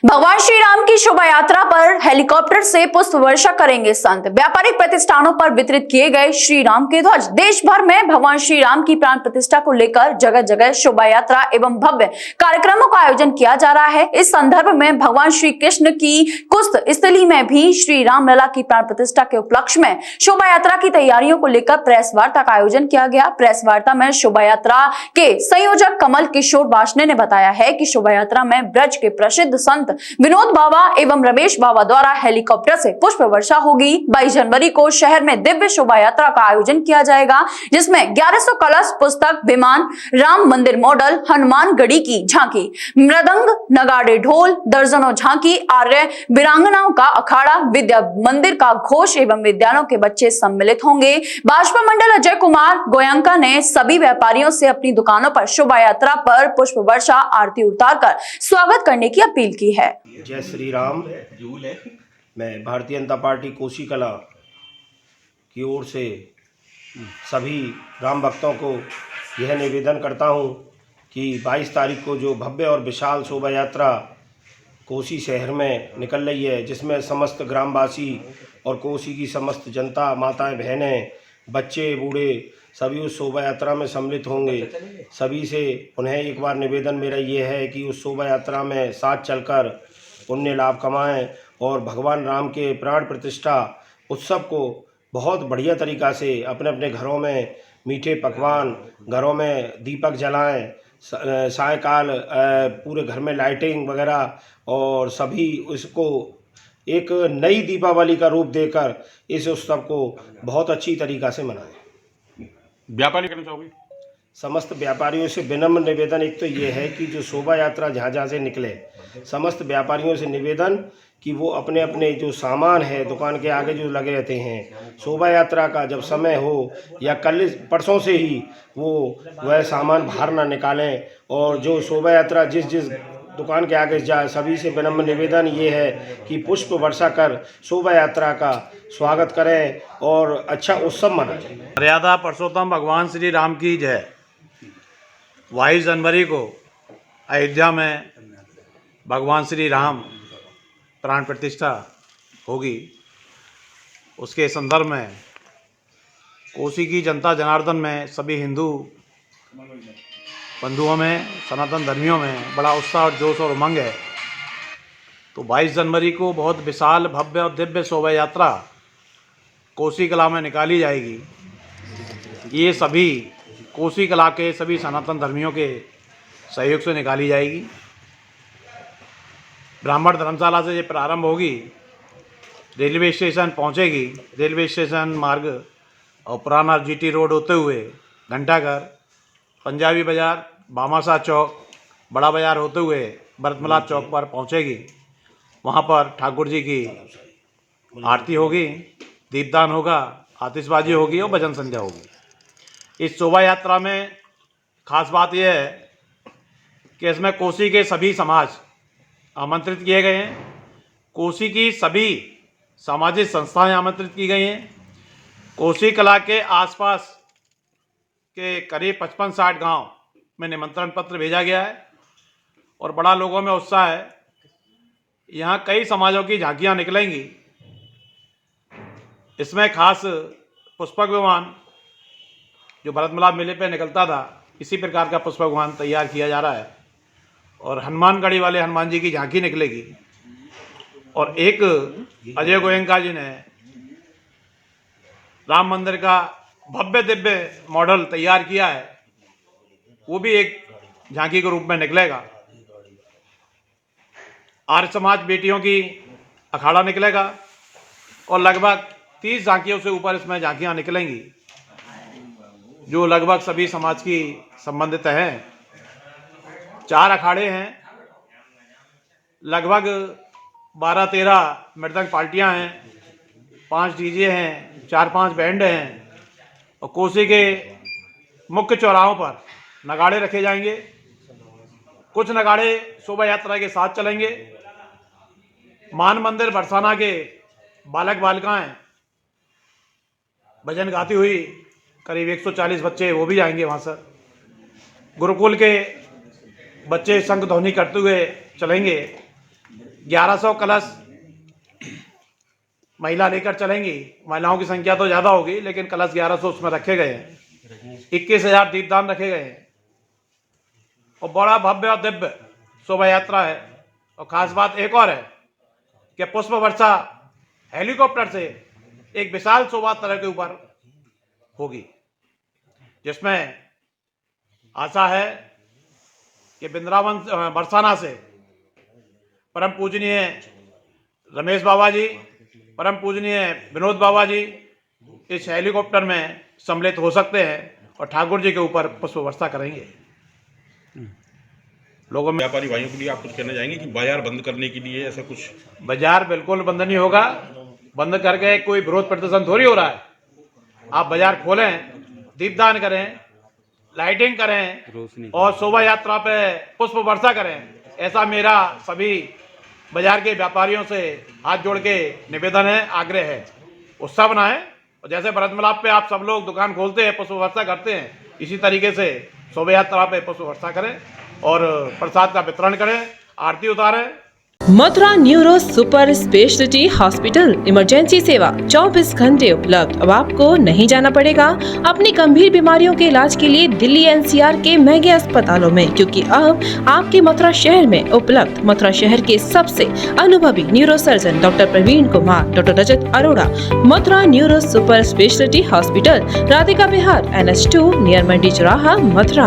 भगवान श्री राम की शोभा यात्रा पर हेलीकॉप्टर से पुष्प वर्षा करेंगे संत। व्यापारिक प्रतिष्ठानों पर वितरित किए गए श्री राम के ध्वज। देश भर में भगवान श्री राम की प्राण प्रतिष्ठा को लेकर जगह जगह शोभा यात्रा एवं भव्य कार्यक्रमों का आयोजन किया जा रहा है। इस संदर्भ में भगवान श्री कृष्ण की कुस्त स्थली में भी श्री राम लला की प्राण प्रतिष्ठा के उपलक्ष्य में शोभा यात्रा की तैयारियों को लेकर प्रेस वार्ता का आयोजन किया गया। प्रेस वार्ता में शोभा यात्रा के संयोजक कमल किशोर वार्ष्णेय ने बताया है कि शोभा यात्रा में ब्रज के प्रसिद्ध संत विनोद बाबा एवं रमेश बाबा द्वारा हेलीकॉप्टर से पुष्प वर्षा होगी। 22 जनवरी को शहर में दिव्य शोभा यात्रा का आयोजन किया जाएगा, जिसमें 1100 कलश, पुस्तक, विमान, राम मंदिर मॉडल, हनुमान गढ़ी की झांकी, मृदंग, नगाड़े, ढोल, दर्जनों झांकी, आर्य वीरांगनाओं का अखाड़ा, विद्या मंदिर का घोष एवं विद्यालयों के बच्चे सम्मिलित होंगे। भाजपा मंडल अजय कुमार गोयंका ने सभी व्यापारियों से अपनी दुकानों पर शोभा यात्रा पर पुष्प वर्षा आरती उतारकर स्वागत करने की अपील की है। जय श्री राम। मैं भारतीय जनता पार्टी कोसी कला की ओर से सभी राम भक्तों को यह निवेदन करता हूं कि 22 तारीख को जो भव्य और विशाल शोभा यात्रा कोसी शहर में निकल रही है, जिसमें समस्त ग्रामवासी और कोसी की समस्त जनता, माताएं, बहनें, बच्चे, बूढ़े सभी उस शोभा यात्रा में सम्मिलित होंगे। सभी से उन्हें एक बार निवेदन मेरा ये है कि उस शोभा यात्रा में साथ चलकर पुण्य लाभ कमाएं और भगवान राम के प्राण प्रतिष्ठा उत्सव को बहुत बढ़िया तरीक़ा से अपने अपने घरों में मीठे पकवान, घरों में दीपक जलाएं, सायंकाल पूरे घर में लाइटिंग वगैरह और सभी इसको एक नई दीपावली का रूप देकर इस उत्सव को बहुत अच्छी तरीक़ा से मनाएं। व्यापारी करना चाहोगे? समस्त व्यापारियों से विनम्र निवेदन एक तो ये है कि जो शोभा यात्रा जहाँ जहाँ से निकले, समस्त व्यापारियों से निवेदन कि वो अपने अपने जो सामान है दुकान के आगे जो लगे रहते हैं, शोभा यात्रा का जब समय हो या कल परसों से ही वो वह सामान बाहर ना निकालें और जो शोभा यात्रा जिस जिस दुकान के आगे जाए, सभी से विनम्र निवेदन ये है कि पुष्प वर्षा कर शोभा यात्रा का स्वागत करें और अच्छा उत्सव मनाएं। मर्यादा पुरुषोत्तम भगवान श्री राम की जय। 22 जनवरी को अयोध्या में भगवान श्री राम प्राण प्रतिष्ठा होगी। उसके संदर्भ में कोसी की जनता जनार्दन में सभी हिंदू बंधुओं में, सनातन धर्मियों में बड़ा उत्साह और जोश और उमंग है। तो 22 जनवरी को बहुत विशाल, भव्य और दिव्य शोभा यात्रा कोसी कला में निकाली जाएगी। ये सभी कोसी कला के सभी सनातन धर्मियों के सहयोग से निकाली जाएगी। ब्राह्मण धर्मशाला से ये प्रारंभ होगी, रेलवे स्टेशन पहुंचेगी, रेलवे स्टेशन मार्ग और पुराना जीटी रोड होते हुए घंटाघर, पंजाबी बाज़ार, भामाशाह चौक, बड़ा बाज़ार होते हुए भरतमला चौक पर पहुंचेगी। वहां पर ठाकुर जी की आरती होगी, दीपदान होगा, आतिशबाजी होगी और भजन संध्या होगी। इस शोभा यात्रा में खास बात यह है कि इसमें कोसी के सभी समाज आमंत्रित किए गए हैं। कोसी की सभी सामाजिक संस्थाएं आमंत्रित की गई हैं। कोसी कला के आसपास के करीब 55-60 गांव में निमंत्रण पत्र भेजा गया है और बड़ा लोगों में उत्साह है। यहाँ कई समाजों की झांकियाँ निकलेंगी। इसमें खास पुष्पक विमान जो भरतमला मेले पे निकलता था, इसी प्रकार का पुष्पक विमान तैयार किया जा रहा है और हनुमान गढ़ी वाले हनुमान जी की झांकी निकलेगी। और एक अजय गोयंका जी ने राम मंदिर का भव्य दिव्य मॉडल तैयार किया है, वो भी एक झांकी के रूप में निकलेगा। आर्य समाज बेटियों की अखाड़ा निकलेगा और लगभग 30 झांकियों से ऊपर इसमें झांकियां निकलेंगी, जो लगभग सभी समाज की संबंधित हैं। 4 अखाड़े हैं, लगभग 12-13 मृदंग पार्टियां हैं, 5 डीजे हैं, 4-5 बैंड हैं और कोसी के मुख्य चौराहों पर नगाड़े रखे जाएंगे। कुछ नगाड़े शोभा यात्रा के साथ चलेंगे। मान मंदिर बरसाना के बालक बालिकाएं भजन गाती हुई, करीब 140 बच्चे वो भी जाएंगे वहाँ से। गुरुकुल के बच्चे शंख ध्वनि करते हुए चलेंगे। 1100 कलश महिला लेकर चलेंगी। महिलाओं की संख्या तो ज़्यादा होगी, लेकिन कलश 1100 उसमें रखे गए हैं। 21,000 दीपदान रखे गए हैं और बड़ा भव्य और दिव्य शोभा यात्रा है। और ख़ास बात एक और है कि पुष्प वर्षा हेलीकॉप्टर से एक विशाल शोभा यात्रा के ऊपर होगी, जिसमें आशा है कि वृंदावन बरसाना से परम पूजनीय रमेश बाबा जी, परम पूजनीय विनोद बाबा जी इस हेलीकॉप्टर में सम्मिलित हो सकते हैं और ठाकुर जी के ऊपर पुष्प वर्षा करेंगे। लोगों में व्यापारी भाइयों के लिए आप कुछ कहना चाहेंगे कि बाजार बंद करने के लिए ऐसा कुछ? बाजार बिल्कुल बंद नहीं होगा। बंद करके कोई विरोध प्रदर्शन थोड़ी हो रहा है। आप बाजार खोलें, दीपदान करें, लाइटिंग करें और शोभा यात्रा पे पुष्प वर्षा करें। ऐसा मेरा सभी बाजार के व्यापारियों से हाथ जोड़ के निवेदन है, आग्रह है। उत्सव बनाएं और जैसे भरत मिलाप पे आप सब लोग दुकान खोलते हैं, पुष्प वर्षा करते हैं, इसी तरीके से शोभा यात्रा पे पुष्प वर्षा करें और प्रसाद का वितरण करें, आरती उतारें। Mathura neuro super speciality hospital emergency सेवा 24 घंटे उपलब्ध। अब आपको नहीं जाना पड़ेगा अपनी गंभीर बीमारियों के इलाज के लिए दिल्ली एनसीआर के महंगे अस्पतालों में, क्योंकि अब आपके मथुरा शहर में उपलब्ध मथुरा शहर के सबसे अनुभवी neuro surgeon doctor Praveen Kumar, doctor Rajat Arora. Mathura neuro super speciality hospital, Radhika Vihar, NH2 near Mandi Chauraha, Mathura.